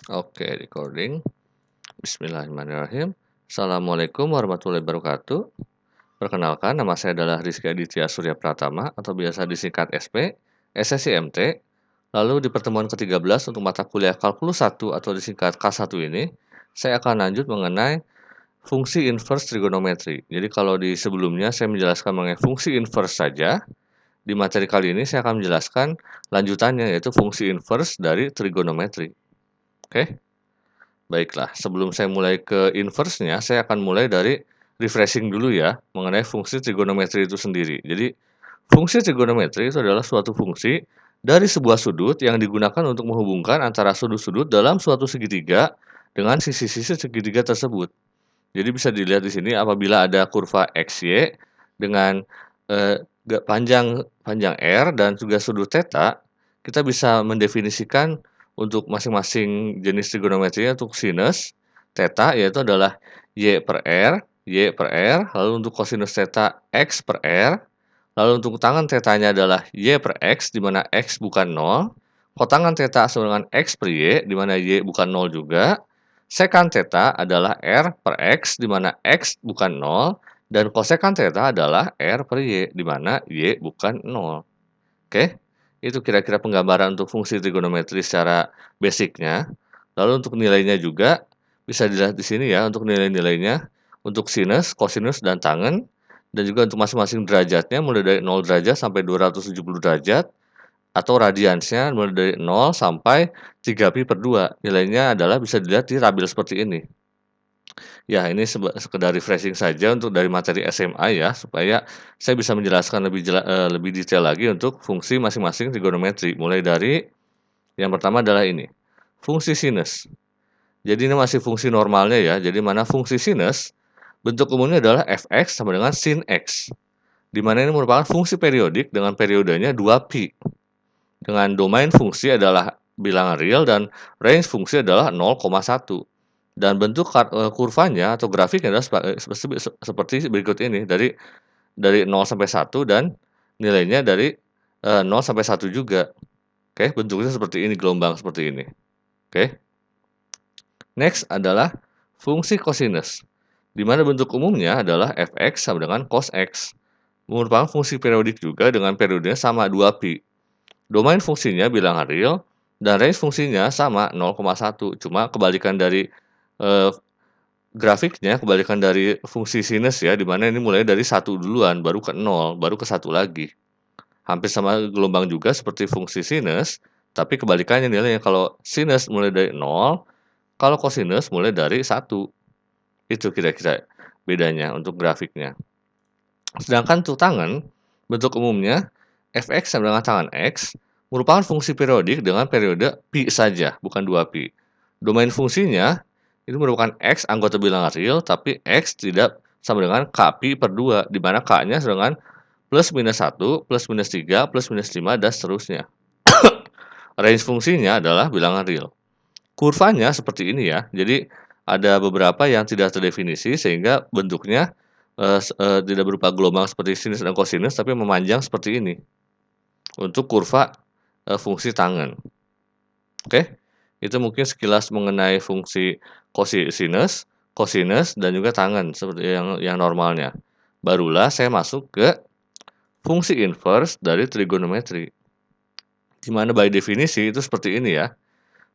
Oke, recording. Bismillahirrahmanirrahim. Assalamualaikum warahmatullahi wabarakatuh. Perkenalkan, nama saya adalah Rizky Aditya Surya Pratama atau biasa disingkat SP, SSIMT. Lalu di pertemuan ke-13 untuk mata kuliah Kalkulus 1 atau disingkat K1 ini, saya akan lanjut mengenai fungsi inverse trigonometri. Jadi kalau di sebelumnya saya menjelaskan mengenai fungsi inverse saja, di materi kali ini saya akan menjelaskan lanjutannya yaitu fungsi inverse dari trigonometri. Oke? Baiklah, sebelum saya mulai ke inverse-nya, saya akan mulai dari refreshing dulu ya, mengenai fungsi trigonometri itu sendiri. Jadi, fungsi trigonometri itu adalah suatu fungsi dari sebuah sudut yang digunakan untuk menghubungkan antara sudut-sudut dalam suatu segitiga dengan sisi-sisi segitiga tersebut. Jadi bisa dilihat di sini apabila ada kurva XY dengan panjang R dan juga sudut theta, kita bisa mendefinisikan untuk masing-masing jenis trigonometrinya untuk sinus theta yaitu adalah Y per R, lalu untuk kosinus theta X per R, lalu untuk tangan tetanya adalah Y per X di mana X bukan 0, kotangan theta sama dengan X per Y di mana Y bukan 0 juga, Sekan theta adalah R per X, di mana X bukan 0, dan kosekan theta adalah R per Y, di mana Y bukan 0. Oke, itu kira-kira penggambaran untuk fungsi trigonometri secara basicnya. Lalu untuk nilainya juga, bisa dilihat di sini ya, untuk nilai-nilainya, untuk sinus, kosinus, dan tangen, dan juga untuk masing-masing derajatnya, mulai dari 0 derajat sampai 270 derajat, atau radiansnya mulai dari 0 sampai 3pi per 2. Nilainya adalah bisa dilihat di tabel seperti ini. Ya, ini sekedar refreshing saja untuk dari materi SMA ya, supaya saya bisa menjelaskan lebih detail lagi untuk fungsi masing-masing trigonometri. Mulai dari yang pertama adalah ini, fungsi sinus. Jadi ini masih fungsi normalnya ya, jadi mana fungsi sinus, bentuk umumnya adalah fx sama dengan sin x. Di mana ini merupakan fungsi periodik dengan periodenya 2pi. Dengan domain fungsi adalah bilangan real dan range fungsi adalah 0,1. Dan bentuk kurvanya atau grafiknya adalah seperti berikut ini, dari 0 sampai 1 dan nilainya dari 0 sampai 1 juga. Oke, bentuknya seperti ini, gelombang seperti ini. Oke. Next adalah fungsi kosinus, di mana bentuk umumnya adalah fx sama dengan cos x. Merupakan fungsi periodik juga dengan periodenya sama 2pi. Domain fungsinya bilangan real dan range fungsinya sama 0,1. Cuma kebalikan dari grafiknya, kebalikan dari fungsi sinus ya, di mana ini mulai dari 1 duluan, baru ke 0, baru ke 1 lagi. Hampir sama gelombang juga seperti fungsi sinus, tapi kebalikannya nilainya. Kalau sinus mulai dari 0, kalau kosinus mulai dari 1. Itu kira-kira bedanya untuk grafiknya. Sedangkan untuk tangen, bentuk umumnya fx sama dengan tangan x merupakan fungsi periodik dengan periode pi saja, bukan 2pi. Domain fungsinya itu merupakan x anggota bilangan real, tapi x tidak sama dengan k pi per 2, di mana k-nya sama dengan plus minus 1, plus minus 3, plus minus 5, dan seterusnya. Range fungsinya adalah bilangan real. Kurvanya seperti ini ya, jadi ada beberapa yang tidak terdefinisi sehingga bentuknya tidak berupa gelombang seperti sinus dan kosinus, tapi memanjang seperti ini untuk kurva fungsi tangen. Oke, itu mungkin sekilas mengenai fungsi kosinus, dan juga tangen seperti yang normalnya. Barulah saya masuk ke fungsi inverse dari trigonometri. Di mana by definisi itu seperti ini ya.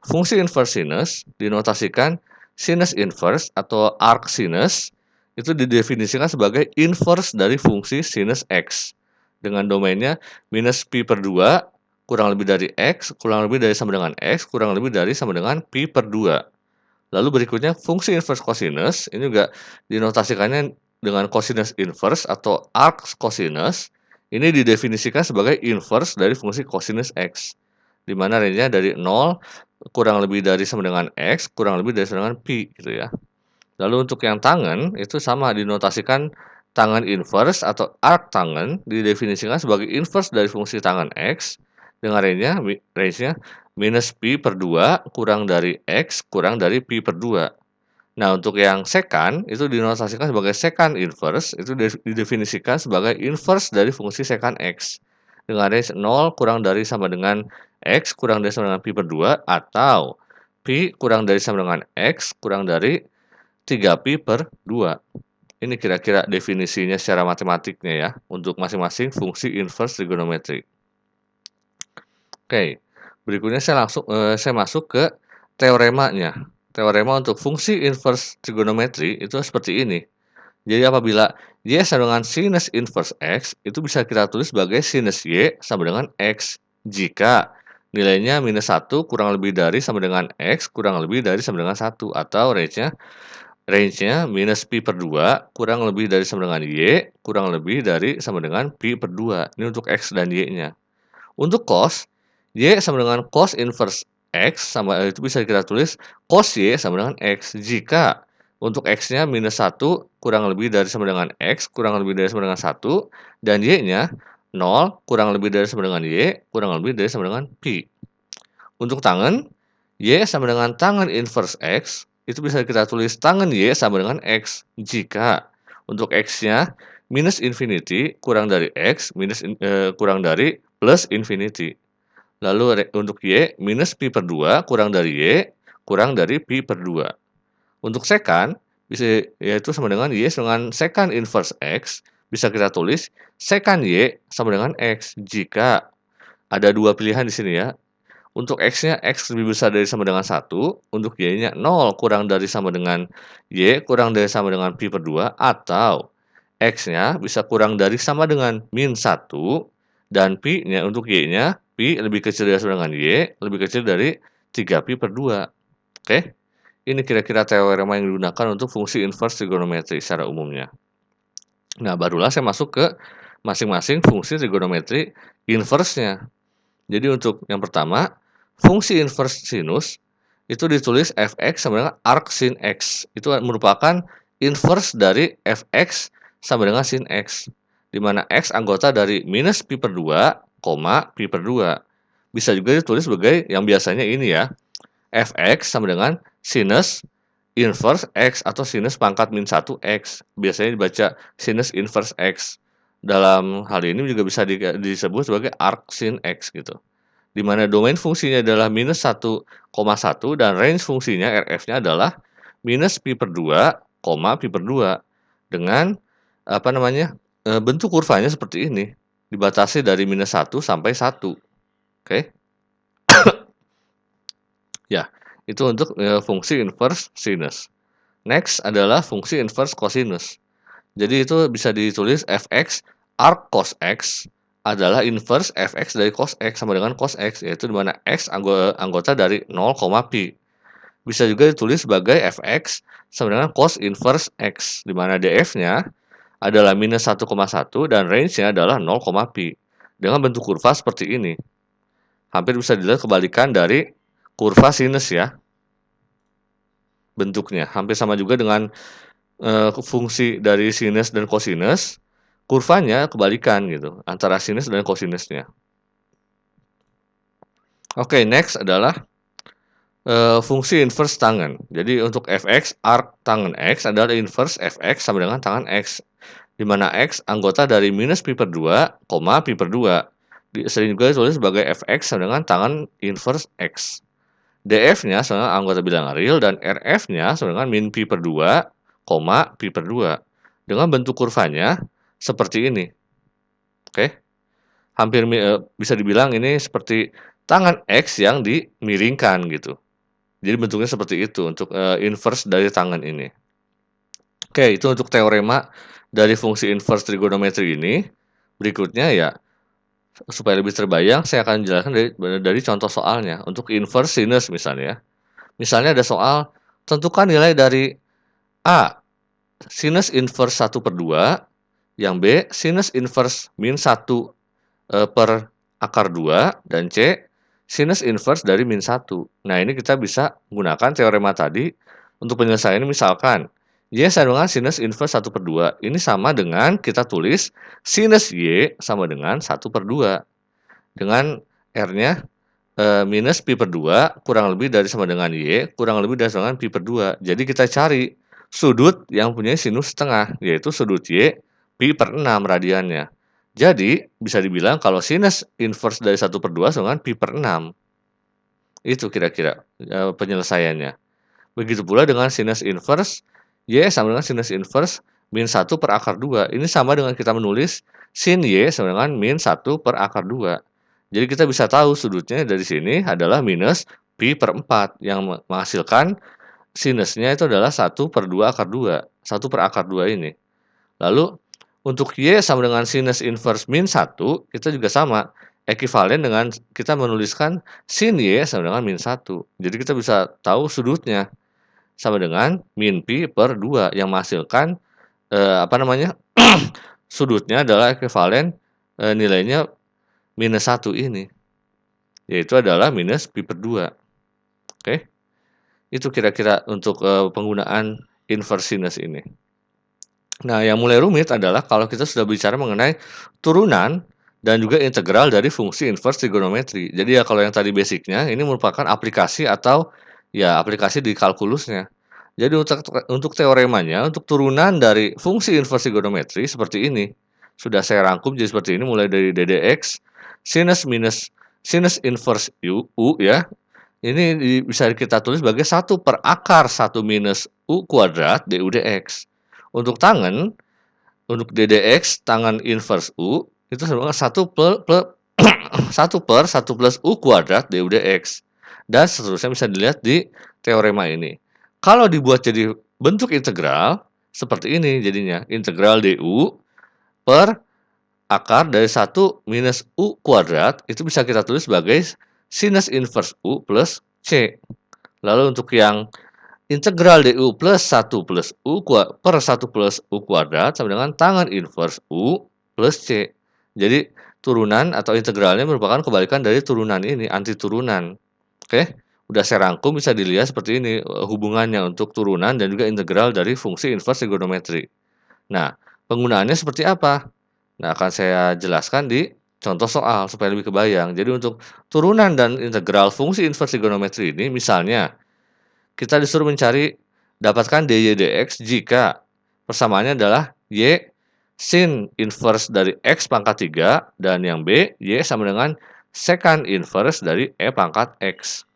Fungsi inverse sinus dinotasikan sinus inverse atau arc sinus itu didefinisikan sebagai inverse dari fungsi sinus x dengan domainnya minus pi per 2 kurang lebih dari x, kurang lebih dari sama dengan x, kurang lebih dari sama dengan pi per 2. Lalu berikutnya fungsi inverse cosinus, ini juga dinotasikannya dengan cosinus inverse atau arc cosinus. Ini didefinisikan sebagai inverse dari fungsi cosinus x, di mana range-nya dari 0 kurang lebih dari sama dengan x, kurang lebih dari sama dengan pi gitu ya. Lalu untuk yang tangen itu sama dinotasikan tangen inverse atau arc tangen didefinisikan sebagai inverse dari fungsi tangen x dengan range-nya minus pi per 2 kurang dari x kurang dari pi per 2. Nah, untuk yang sekan itu dinotasikan sebagai sekan inverse, itu didefinisikan sebagai inverse dari fungsi sekan x dengan range 0 kurang dari sama dengan x kurang dari sama dengan pi per 2 atau Pi kurang dari sama dengan X kurang dari 3Pi per 2. Ini kira-kira definisinya secara matematiknya ya, untuk masing-masing fungsi inverse trigonometri. Oke, berikutnya saya masuk ke teoremanya. Teorema untuk fungsi inverse trigonometri itu seperti ini. Jadi apabila Y sama dengan sinus inverse X, itu bisa kita tulis sebagai sinus Y sama dengan X. Jika nilainya minus 1 kurang lebih dari sama dengan X kurang lebih dari sama dengan 1. Atau range-nya minus pi per 2 kurang lebih dari sama dengan Y kurang lebih dari sama dengan pi per 2. Ini untuk X dan Y-nya. Untuk cos, Y sama dengan cos inverse X, itu bisa kita tulis cos Y sama dengan X. Jika untuk X-nya minus 1 kurang lebih dari sama dengan X kurang lebih dari sama dengan 1, dan Y-nya 0 kurang lebih dari sama dengan Y kurang lebih dari sama dengan pi. Untuk tangen, Y sama dengan tangen inverse X, itu bisa kita tulis tangen Y sama dengan X. Jika untuk X-nya minus infinity kurang dari X kurang dari plus infinity. Lalu untuk Y minus pi per 2 kurang dari Y kurang dari pi per 2. Untuk sekan, yaitu sama dengan Y sama dengan sekan inverse X, bisa kita tulis sekan Y sama dengan X. Jika ada dua pilihan di sini ya. Untuk X-nya X lebih besar dari sama dengan 1, untuk Y-nya 0 kurang dari sama dengan Y kurang dari sama dengan pi per 2, atau X-nya bisa kurang dari sama dengan min 1, dan pi-nya untuk Y-nya, pi lebih kecil dari sama dengan Y, lebih kecil dari 3pi per 2. Oke? Ini kira-kira teorema yang digunakan untuk fungsi inverse trigonometri secara umumnya. Nah, barulah saya masuk ke masing-masing fungsi trigonometri inverse-nya. Jadi untuk yang pertama, fungsi inverse sinus itu ditulis fx sama dengan arc sin x. Itu merupakan inverse dari fx sama dengan sin x. Di mana x anggota dari minus pi per 2, pi per 2. Bisa juga ditulis sebagai yang biasanya ini ya. Fx sama dengan sinus inverse x atau sinus pangkat min 1 x. Biasanya dibaca sinus inverse x. Dalam hal ini juga bisa disebut sebagai arc sin x gitu. Di mana domain fungsinya adalah minus 1,1 dan range fungsinya RF-nya adalah minus pi per 2, pi per 2. Dengan bentuk kurvanya seperti ini. Dibatasi dari minus 1 sampai 1. Oke. Ya, itu untuk fungsi inverse sinus. Next adalah fungsi inverse cosinus. Jadi itu bisa ditulis fx arc cos x adalah inverse fx dari cos x sama dengan cos x, yaitu di mana x anggota dari 0, pi. Bisa juga ditulis sebagai fx sama dengan cos inverse x, di mana df-nya adalah minus 1,1 dan range-nya adalah 0, pi. Dengan bentuk kurva seperti ini. Hampir bisa dilihat kebalikan dari kurva sinus ya. Bentuknya hampir sama juga dengan fungsi dari sinus dan kosinus, kurvanya kebalikan gitu antara sinus dan kosinusnya. Oke, next adalah fungsi inverse tangen. Jadi untuk fx arc tangen x adalah inverse fx sama dengan tangen x, di mana x anggota dari minus pi per 2, pi per 2. Sering juga ditulis sebagai fx sama dengan tangen inverse x. df-nya sama dengan anggota bilangan real dan rf-nya sama dengan min pi per 2, pi per 2. Dengan bentuk kurvanya seperti ini. Oke. Hampir bisa dibilang ini seperti tangan X yang dimiringkan gitu. Jadi bentuknya seperti itu untuk inverse dari tangan ini. Oke, itu untuk teorema dari fungsi inverse trigonometri ini. Berikutnya ya, supaya lebih terbayang, saya akan jelaskan dari contoh soalnya. Untuk inverse sinus misalnya. Misalnya ada soal, tentukan nilai dari A, sinus inverse 1 per 2, yang B, sinus inverse min 1 per akar 2, dan C, sinus inverse dari min 1. Nah, ini kita bisa menggunakan teorema tadi untuk penyelesaian misalkan Y sama dengan sinus inverse 1 per 2. Ini sama dengan kita tulis sinus Y sama dengan 1 per 2. Dengan R-nya minus pi per 2 kurang lebih dari sama dengan Y kurang lebih dari sama dengan pi per 2. Jadi kita cari sudut yang punya sinus setengah, yaitu sudut Y pi per 6 radiannya. Jadi bisa dibilang kalau sinus inverse dari 1 per 2 sama dengan pi per 6. Itu kira-kira, penyelesaiannya. Begitu pula dengan sinus inverse Y sama dengan sinus inverse min 1 per akar 2. Ini sama dengan kita menulis sin Y sama dengan min 1 per akar 2. Jadi kita bisa tahu sudutnya dari sini adalah minus pi per 4 yang menghasilkan sinusnya itu adalah 1 per 2 akar 2. 1 per akar 2 ini. Lalu untuk Y sama dengan sinus inverse min 1, kita juga sama. Ekivalen dengan kita menuliskan sin Y sama dengan min 1. Jadi kita bisa tahu sudutnya sama dengan min pi per 2 yang menghasilkan sudutnya adalah ekivalen nilainya minus 1 ini, yaitu adalah minus pi per 2. Oke, itu kira-kira untuk penggunaan inverse sinus ini. Nah, yang mulai rumit adalah kalau kita sudah bicara mengenai turunan dan juga integral dari fungsi inverse trigonometri. Jadi ya kalau yang tadi basicnya ini merupakan aplikasi atau ya aplikasi di kalkulusnya. Jadi untuk teoremanya, untuk turunan dari fungsi inverse trigonometri seperti ini. Sudah saya rangkum jadi seperti ini mulai dari ddx sinus minus sinus inverse u ya. Ini bisa kita tulis sebagai 1 per akar 1 minus u kuadrat du dx. Untuk tangen, untuk ddx tangen inverse u itu sama dengan 1 per 1 plus u kuadrat du dx. Dan seterusnya bisa dilihat di teorema ini. Kalau dibuat jadi bentuk integral, seperti ini jadinya. Integral du per akar dari 1 minus u kuadrat, itu bisa kita tulis sebagai sinus inverse u plus c. Lalu untuk yang integral du plus 1 plus u per 1 plus u kuadrat sama dengan tangen inverse u plus c. Jadi turunan atau integralnya merupakan kebalikan dari turunan ini, anti turunan. Oke, udah saya rangkum bisa dilihat seperti ini hubungannya untuk turunan dan juga integral dari fungsi inverse trigonometri. Nah, penggunaannya seperti apa? Nah, akan saya jelaskan di contoh soal supaya lebih kebayang. Jadi untuk turunan dan integral fungsi inverse trigonometri ini misalnya kita disuruh mencari dapatkan dy dx jika persamaannya adalah y sin inverse dari x pangkat 3 dan yang b y sama dengan secant inverse dari e pangkat x.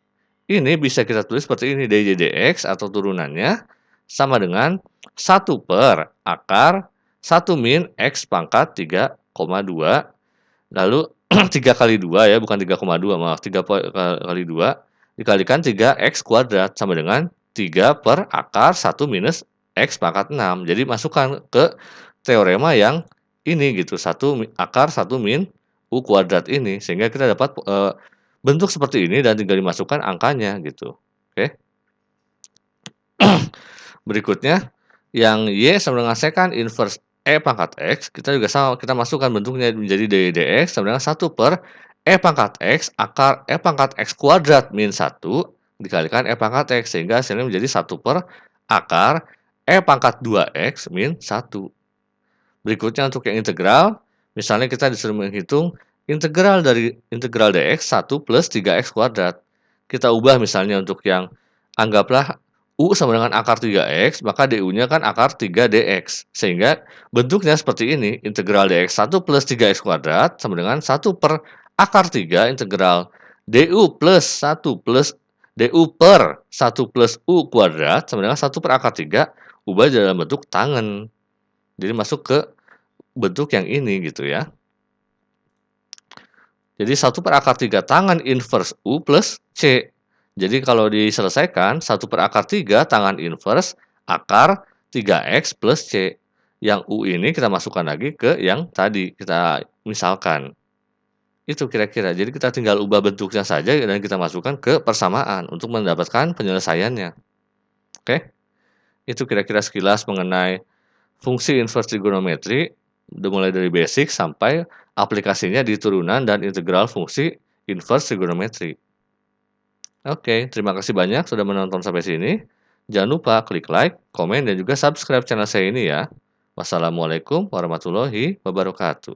Ini bisa kita tulis seperti ini, dy dx atau turunannya sama dengan 1 per akar 1 min x pangkat 3,2 lalu 3 kali 2 ya, bukan 3,2 maaf, 3 kali 2 dikalikan 3x kuadrat sama dengan 3 per akar 1 minus x pangkat 6. Jadi masukkan ke teorema yang ini gitu, 1 akar 1 min u kuadrat ini sehingga kita dapat bentuk seperti ini dan tinggal dimasukkan angkanya gitu. Oke. Berikutnya yang y sama dengan secant inverse e pangkat x, kita juga sama, kita masukkan bentuknya menjadi dy dx sama dengan 1 per e pangkat x akar e pangkat x kuadrat min 1 dikalikan e pangkat x sehingga hasilnya menjadi 1 per akar e pangkat 2x min 1. Berikutnya untuk yang integral, misalnya kita disuruh menghitung integral dari integral dx 1 plus 3x kuadrat. Kita ubah misalnya untuk yang anggaplah u sama dengan akar 3x, maka du-nya kan akar 3 dx. Sehingga bentuknya seperti ini, integral dx 1 plus 3x kuadrat sama dengan 1 per akar 3 integral du plus 1 plus du per 1 plus u kuadrat sama dengan 1 per akar 3, ubah dalam bentuk tangen. Jadi masuk ke bentuk yang ini gitu ya. Jadi 1 per akar 3 tangen inverse u plus c. Jadi kalau diselesaikan 1 per akar 3 tangen inverse akar 3x plus c. Yang u ini kita masukkan lagi ke yang tadi kita misalkan. Itu kira-kira. Jadi kita tinggal ubah bentuknya saja dan kita masukkan ke persamaan untuk mendapatkan penyelesaiannya. Oke. Itu kira-kira sekilas mengenai fungsi inverse trigonometri mulai dari basic sampai aplikasinya di turunan dan integral fungsi inverse trigonometri. Oke, terima kasih banyak sudah menonton sampai sini. Jangan lupa klik like, komen, dan juga subscribe channel saya ini ya. Wassalamualaikum warahmatullahi wabarakatuh.